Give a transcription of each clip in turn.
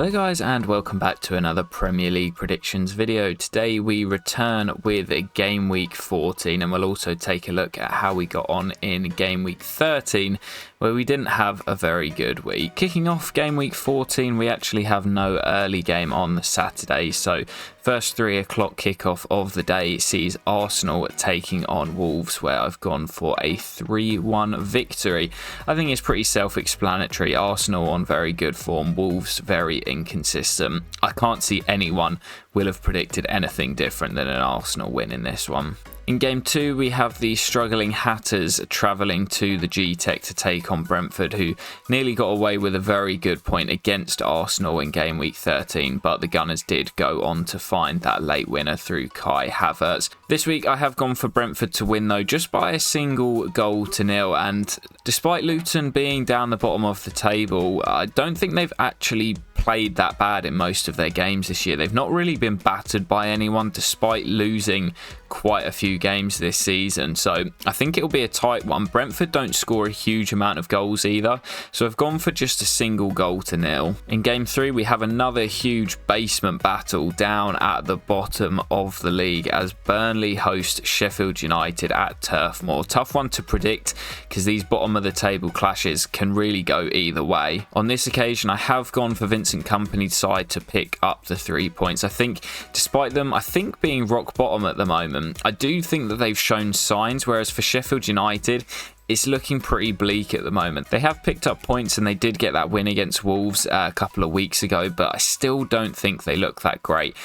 Hello guys and welcome back to another Premier League predictions video. Today we return with Game Week 14 and we'll also take a look at how we got on in Game Week 13 where we didn't have a very good week. Kicking off Game Week 14 we actually have no early game on the Saturday, so first 3 o'clock kickoff of the day sees Arsenal taking on Wolves, where I've gone for a 3-1 victory. I think it's pretty self-explanatory. Arsenal on very good form, Wolves very inconsistent. I can't see anyone will have predicted anything different than an Arsenal win in this one. In Game 2, we have the struggling Hatters travelling to the G-Tech to take on Brentford, who nearly got away with a very good point against Arsenal in Game Week 13, but the Gunners did go on to find that late winner through Kai Havertz. This week, I have gone for Brentford to win, though, just by a single goal to nil, and despite Luton being down the bottom of the table, I don't think they've actually played that bad in most of their games this year. They've not really been battered by anyone despite losing quite a few games this season, so I think it'll be a tight one. Brentford don't score a huge amount of goals either, so I've gone for just a single goal to nil. In Game 3 we have another huge basement battle down at the bottom of the league as Burnley host Sheffield United at Turf Moor. Tough one to predict because these bottom of the table clashes can really go either way. On this occasion I have gone for Vincent Kompany's side to pick up the 3 points. I think despite them being rock bottom at the moment, I do think that they've shown signs, whereas for Sheffield United it's looking pretty bleak at the moment. They have picked up points and they did get that win against Wolves a couple of weeks ago, but I still don't think they look that great.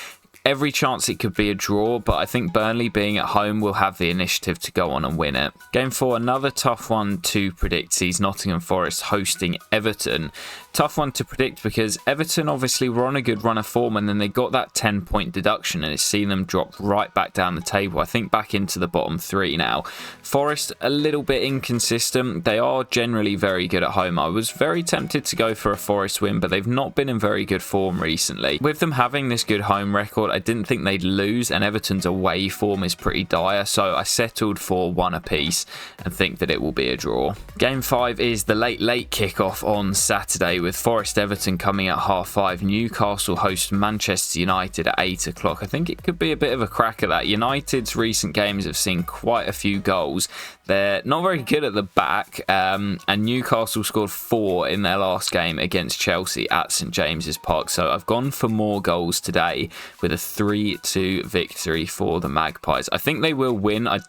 Every chance it could be a draw, but I think Burnley being at home will have the initiative to go on and win it. Game 4, another tough one to predict, sees Nottingham Forest hosting Everton. Tough one to predict because Everton obviously were on a good run of form and then they got that 10-point deduction and it's seen them drop right back down the table, I think back into the bottom 3 now. Forest a little bit inconsistent. They are generally very good at home. I was very tempted to go for a Forest win, but they've not been in very good form recently. With them having this good home record, I didn't think they'd lose, and Everton's away form is pretty dire, so I settled for 1 apiece and think that it will be a draw. Game 5 is the late kickoff on Saturday with Forest Everton coming at 5:30. Newcastle host Manchester United at 8 o'clock. I think it could be a bit of a crack at that. United's recent games have seen quite a few goals. They're not very good at the back, and Newcastle scored 4 in their last game against Chelsea at St James's Park. So I've gone for more goals today with a 3-2 victory for the Magpies. I think they will win. I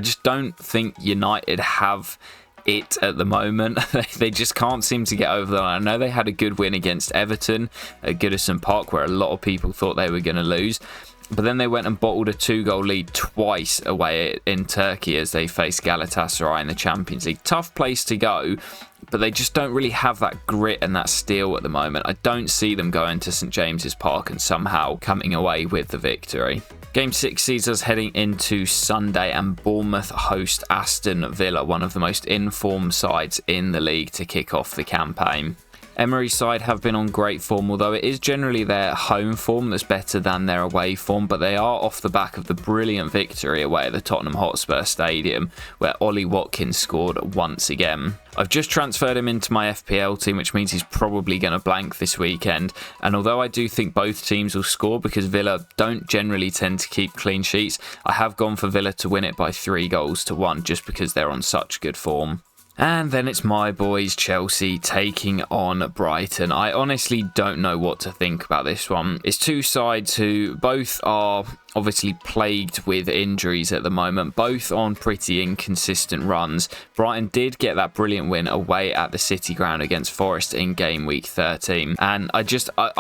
just don't think United have it at the moment. They just can't seem to get over the line. I know they had a good win against Everton at Goodison Park where a lot of people thought they were going to lose, but then they went and bottled a 2-goal lead twice away in Turkey as they faced Galatasaray in the Champions League. Tough place to go, but they just don't really have that grit and that steel at the moment. I don't see them going to St James's Park and somehow coming away with the victory. Game 6 sees us heading into Sunday and Bournemouth host Aston Villa, one of the most informed sides in the league to kick off the campaign. Emery's side have been on great form, although it is generally their home form that's better than their away form, but they are off the back of the brilliant victory away at the Tottenham Hotspur Stadium, where Ollie Watkins scored once again. I've just transferred him into my FPL team, which means he's probably going to blank this weekend, and although I do think both teams will score because Villa don't generally tend to keep clean sheets, I have gone for Villa to win it by 3-1 just because they're on such good form. And then it's my boys Chelsea taking on Brighton. I honestly don't know what to think about this one. It's two sides who both are obviously plagued with injuries at the moment, both on pretty inconsistent runs. Brighton did get that brilliant win away at the City Ground against Forest in Game Week 13. And I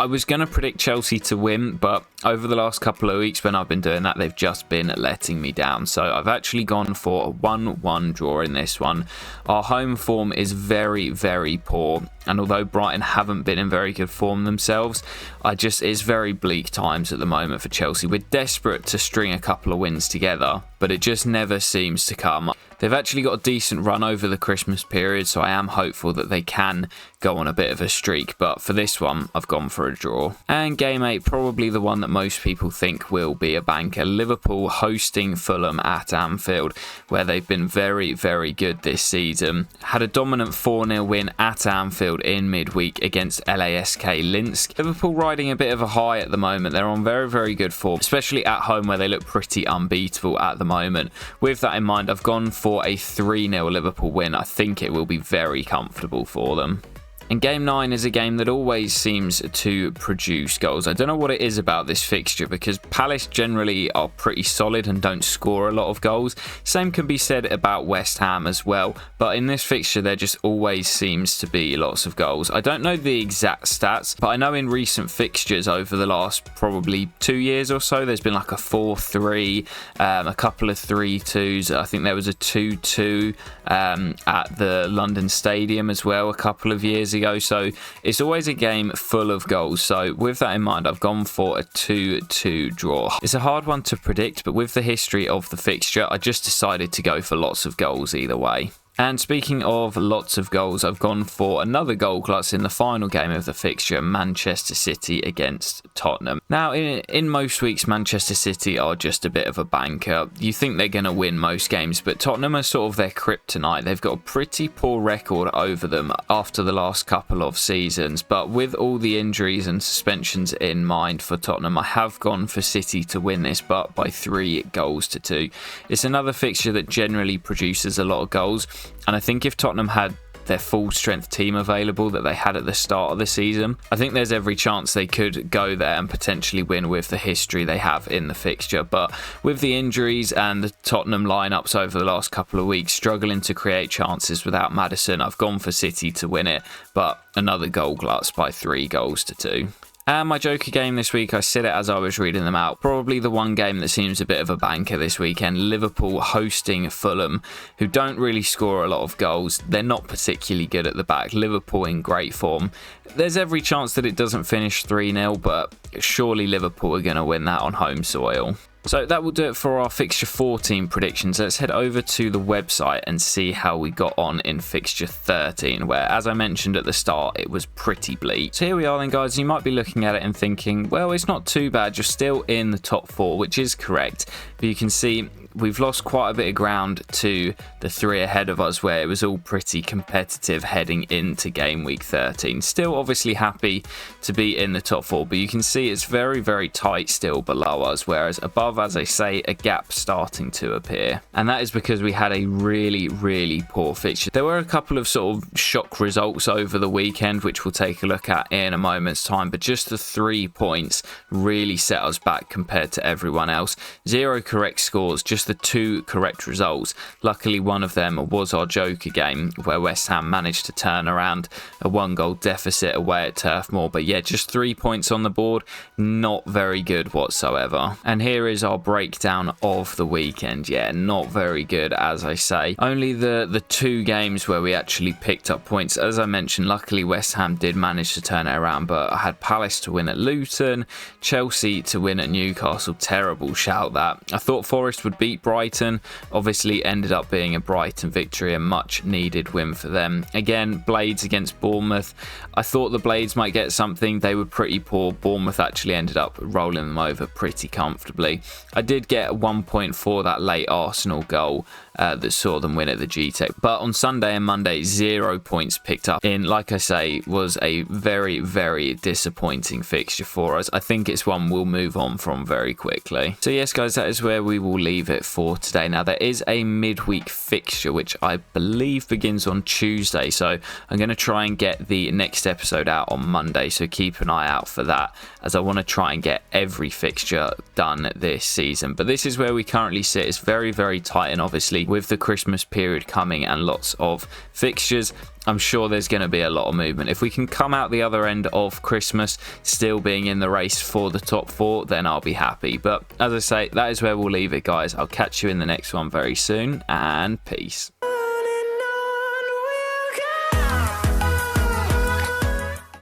was going to predict Chelsea to win, but over the last couple of weeks when I've been doing that, they've just been letting me down. So I've actually gone for a 1-1 draw in this one. Our home form is very, very poor. And although Brighton haven't been in very good form themselves, it's very bleak times at the moment for Chelsea. We're desperate to string a couple of wins together, but it just never seems to come. They've actually got a decent run over the Christmas period, so I am hopeful that they can go on a bit of a streak, but for this one I've gone for a draw. And game 8, probably the one that most people think will be a banker. Liverpool hosting Fulham at Anfield, where they've been very, very good this season. Had a dominant 4-0 win at Anfield in midweek against LASK Linsk. Liverpool riding a bit of a high at the moment. They're on very, very good form, especially at home where they look pretty unbeatable at the moment. With that in mind, I've gone for a 3-0 Liverpool win. I think it will be very comfortable for them. And game 9 is a game that always seems to produce goals. I don't know what it is about this fixture, because Palace generally are pretty solid and don't score a lot of goals. Same can be said about West Ham as well, but in this fixture there just always seems to be lots of goals. I don't know the exact stats, but I know in recent fixtures over the last probably 2 years or so, there's been like a 4-3, a couple of 3-2s. I think there was a 2-2 at the London Stadium as well a couple of years ago. So it's always a game full of goals. So with that in mind, I've gone for a 2-2 draw. It's a hard one to predict, but with the history of the fixture, I just decided to go for lots of goals either way. And speaking of lots of goals, I've gone for another goal clutch in the final game of the fixture, Manchester City against Tottenham. Now, in most weeks, Manchester City are just a bit of a banker. You think they're going to win most games, but Tottenham are sort of their kryptonite. They've got a pretty poor record over them after the last couple of seasons. But with all the injuries and suspensions in mind for Tottenham, I have gone for City to win this, but by 3-2. It's another fixture that generally produces a lot of goals. And I think if Tottenham had their full strength team available that they had at the start of the season, I think there's every chance they could go there and potentially win with the history they have in the fixture. But with the injuries and the Tottenham lineups over the last couple of weeks struggling to create chances without Maddison, I've gone for City to win it, but another goal gluts by 3-2. And my Joker game this week, I said it as I was reading them out, probably the one game that seems a bit of a banker this weekend. Liverpool hosting Fulham, who don't really score a lot of goals. They're not particularly good at the back. Liverpool in great form. There's every chance that it doesn't finish 3-0, but surely Liverpool are going to win that on home soil. So that will do it for our fixture 14 predictions. Let's head over to the website and see how we got on in fixture 13, where, as I mentioned at the start, it was pretty bleak. So here we are then, guys. You might be looking at it and thinking, well, it's not too bad. You're still in the top 4, which is correct. But you can see we've lost quite a bit of ground to the 3 ahead of us, where it was all pretty competitive heading into game week 13. Still obviously happy to be in the top 4, but you can see it's very, very tight still below us, whereas above, as I say, a gap starting to appear. And that is because we had a really, really poor fixture. There were a couple of sort of shock results over the weekend, which we'll take a look at in a moment's time, but just the 3 points really set us back compared to everyone else. 0 correct scores, just the 2 correct results. Luckily, one of them was our Joker game, where West Ham managed to turn around a 1-goal deficit away at Turf Moor. But yeah, just 3 points on the board, not very good whatsoever. And here is our breakdown of the weekend. Yeah, not very good, as I say. Only the 2 games where we actually picked up points. As I mentioned, luckily West Ham did manage to turn it around, but I had Palace to win at Luton, Chelsea to win at Newcastle. Terrible shout that. I thought Forest would beat Brighton. Obviously ended up being a Brighton victory, a much needed win for them. Again, Blades against Bournemouth. I thought the Blades might get something. They were pretty poor. Bournemouth actually ended up rolling them over pretty comfortably. I did get 1 point for that late Arsenal goal that saw them win at the G-Tech. But on Sunday and Monday, 0 points picked up in, like I say, was a very, very disappointing fixture for us. I think it's one we'll move on from very quickly. So yes, guys, that is where we will leave it for today. Now, there is a midweek fixture, which I believe begins on Tuesday. So I'm going to try and get the next episode out on Monday. So keep an eye out for that, as I want to try and get every fixture done this season. But this is where we currently sit. It's very, very tight, and obviously with the Christmas period coming and lots of fixtures, I'm sure there's going to be a lot of movement. If we can come out the other end of Christmas still being in the race for the top 4, then I'll be happy. But as I say, that is where we'll leave it, guys. I'll catch you in the next one very soon, and peace.